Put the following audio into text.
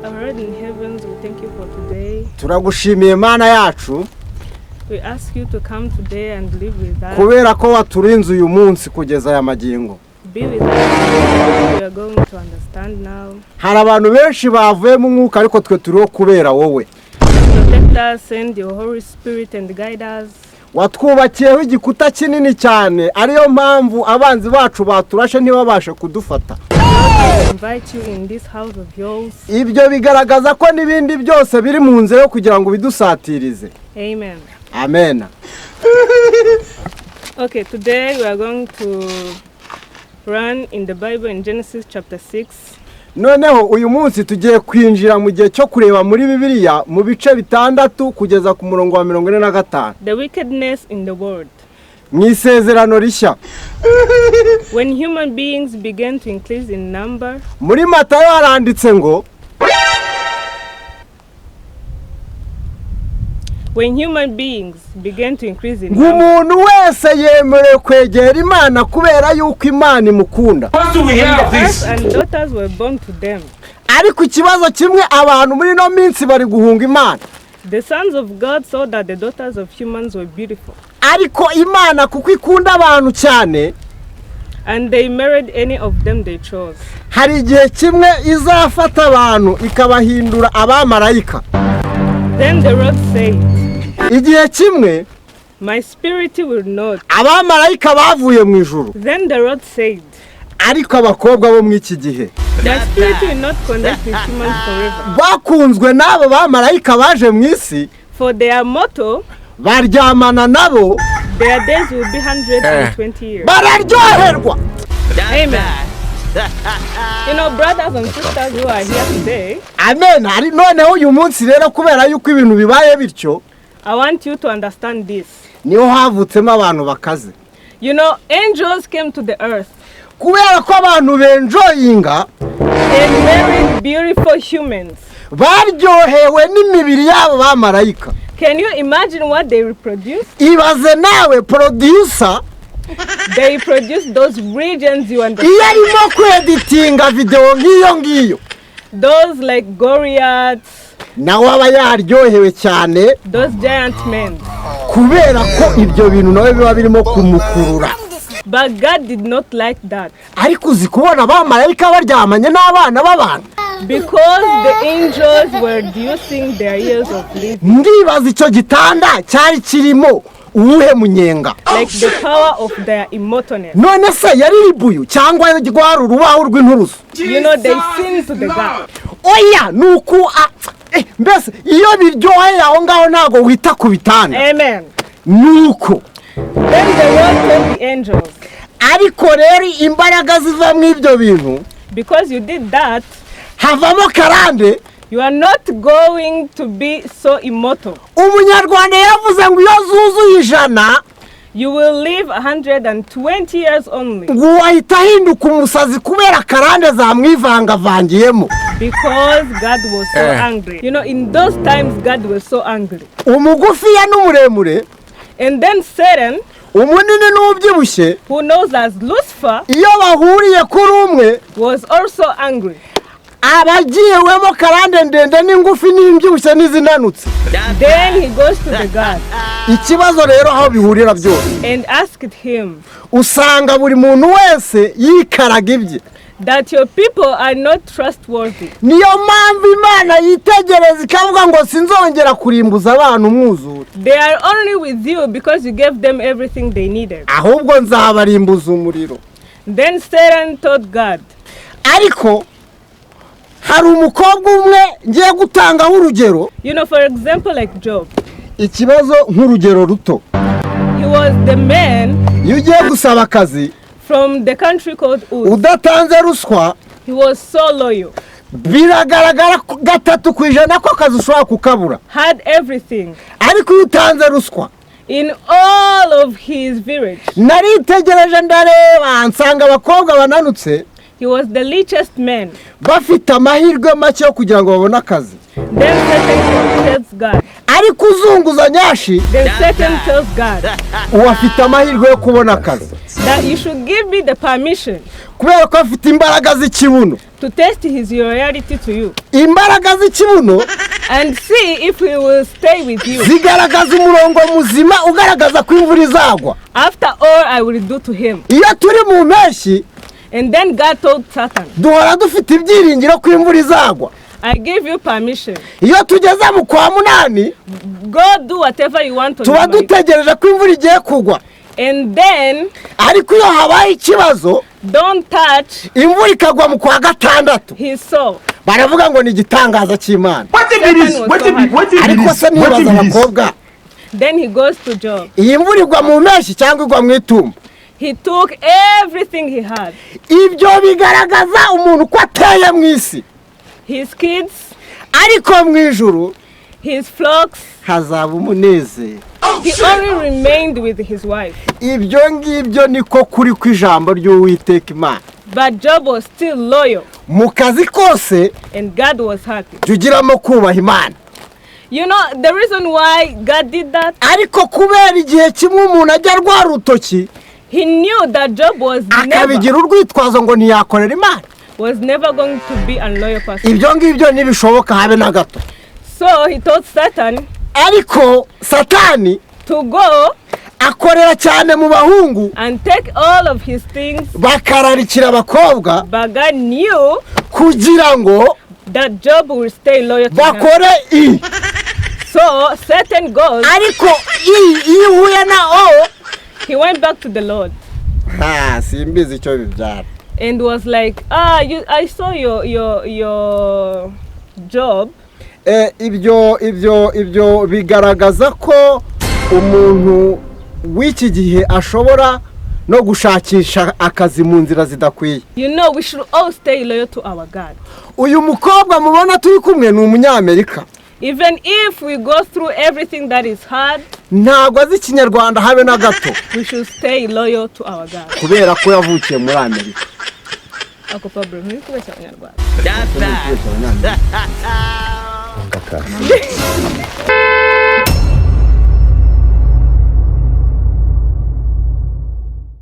our Lord in heavens, we thank you for today. Turagushimiye Mana yacu. We ask you to come today and live with us. Kubera ko waturinze uyu munsi kugeza aya magingo. Be with us. We are going to understand now. Hari abantu benshi bavuye mu mwuka ariko twe turiho kubera wowe. Protect us, send your Holy Spirit and guide us. Watwubakiyeho igikuta kinini cyane ariyo mpamvu abanzi bacu baturashe ntibabashe kudufata. Invite you in this house of yours. Ibyo bigaragaza ko nibindi byose biri mu nzira yo kugira ngo bidusatirize. Amen. Amen. Okay, today we are going to run in the Bible in Genesis chapter 6. Noneho uyu munsi tugiye kwinjira mu gihe cyo kureba muri Bibiliya mu bice bitandatu kugeza ku murongo wa 45. The wickedness in the world. Mwisezerano rishya. When human beings began to increase in number. Muri Matayo haranditse ngo When human beings began to increase in number. Umuntu wese yemerewe kwegera Imana kubera yuko Imana imukunda. Sons and daughters were born to them. Ariko ikibazo kimwe abantu muri no minsi bari guhunga Imana. The sons of God saw that the daughters of humans were beautiful. Ariko Imana kuko ikunda abantu cyane, and they married any of them they chose. Hari igihe kimwe izafata abantu ikabahindura abamarayika. Then the Lord said, igihe kimwe my spirit will not. Abamarayika bavuye mu ijuru. Then the Lord said, ariko abakobwa bo mw'iki gihe my spirit will not connect with humans forever. Bakunzwe n'abo bamarayika baje mu isi, for their motto, baryamana nabo, their days will be 120 years. Bararyoherwa. Amen. You know, brothers and sisters who are here today, amen. Ari noneho uyu munsi rero kubera yuko ibintu bibaye bityo, I want you to understand this. Niho havutsemo abantu bakaze. You know, angels came to the earth. Kubera ko abantu benjoyinga and married beautiful humans. Baryohewe n'imibiri yabo bamarayika. Can you imagine what they reproduce? Ibaze nawe producer. They produce those regions you understand. Iyo arimo kweditinga video ngiyo. Those like Goliaths. Nawe aba yaryohewe cyane. Those giant men. Kubera ko ibyo bintu nawe biba birimo kumukurura. But God did not like that. Ariko uzikubona abamarayika baryamanye n'abana b'abantu. Because the angels were reducing their years of living. Ndibaza icyo gitanda cyari kirimo uwuhe munyenga. Like the power of their immortalness. None se yari ribuyu cyangwa rwari urubaho rw'inturusu. You know, they sing to the God. Oya nuko mbese iyo biryoheye aho ngaho ntago wita ku bitanda. Amen. Nuko then the Lord told the angels, ariko rero imbaraga ziva mu ibyo bintu, because you did that, havamo karande, you are not going to be so immortal. Umunyarwanda yavuze ngo iyo zuzuye 100, you will live 120 years only. Wahita hinduka umusazi kubera karande zamwivangavangiyemo. Because God was so angry. You know, in those times God was so angry. Umugufiya n'umuremure. And then Satan, umunini n'ubyibushye, who knows as Lucifer, iyo bahuriye kuri umwe, was also angry. Abagiwemo karande ndende n'ingufi n'imbyibushye n'izinanutse. Then he goes to the God. Ikibazo rero aho bihurira byose. And asked him, usanga buri muntu wese yikaraga ibye. That your people are not trustworthy. Niyo mpamvu Imana yitegereza ikavuga ngo sinzongera kurimbuza abantu umwuzure. They are only with you because you gave them everything they needed. Ahubwo nzabarimbuza umuriro. Then Satan told God, ariko hari umukobwa umwe ngiye gutangaho urugero. You know, for example, like Job. Ikibazo nk'urugero ruto. He was the man iyo ugiye gusaba akazi from the country called Uz. Udatanze ruswa, he was so loyal. Biragaragara 3% ko akazi ushobora kukabura. Had everything. Ariko iyo utanze ruswa, in all of his village. Naritegereje ndareba nsanga abakobwa bananutse. He was the richest man. Bafite amahirwe make yo kugira ngo babone akazi. Then Satan tells God. Ariko uzunguza nyashi. Then Satan tells God. Uwafite amahirwe yo kubona akazi. That you should give me the permission. Kubera ko afite imbaraga z'ikibuno. to test his loyalty to you imbaraga z'ikibuno and see if he will stay with you. zigaragaza umurongo muzima ugaragaza ko imvura izagwa. After all I will do to him. Iyo turi mu mpeshyi, And then God told Satan, duhora dufite ibyiringiro ko imvura izagwa. I give you permission. Iyo tugeze mu kwa munani, Go do whatever you want to tuba do. dutegereje ko imvura igiye kugwa. And then Ariko iyo habaye ikibazo, don't touch imvura ikagwa mu kwa gatandatu, his soul. baravuga ngo ni igitangaza cy'Imana. Ariko se nibaza abakobwa, Then he goes to Job. iyi mvura igwa mu mpeshyi cyangwa igwa mu itumba? He took everything he had. Ibyo bigaragaza umuntu ko ateye mu isi. His kids, Ariko mu ijuru his flocks. hazaba umunezero. He only remained with his wife. Ibyo ngibyo niko kuri kw'ijambo ry'Uwiteka Imana. But Job was still loyal Mu kazi kose and God was happy. tugiramo kubaha Imana. You know the reason why God did that? Ariko kubera igihe kimwe umuntu ajya rwa rutoki, He knew that Job akabigira urwitwazo ngo ntiyakorera Imana. was never going to be a loyal person. Ibyo ngibyo ntibishoboka habe na gato. So he told Satan Ariko Satani to go akorera cyane mu bahungu and take all of his things. bakararikira abakobwa But God knew kugira ngo that Job will stay loyal to him. bakore So Satan goes, ariko iyo uhuye na o he went back to the Lord simbizi icyo bibyara. and was like, I saw your job. Ibyo bigaragaza ko umuntu w'iki gihe ashobora no gushakisha akazi mu nzira zidakwiye. You know, we should all stay loyal to our God. Uyu mukobwa mubona turi kumwe ni umunyamerika. Even if we go through everything that is hard, ntabwo azi ikinyarwanda habe na gato, we should stay loyal to our God. kubera ko yavukiye muri Amerika. Ako Pablo, nturi kubeshya Abanyarwanda. That's that.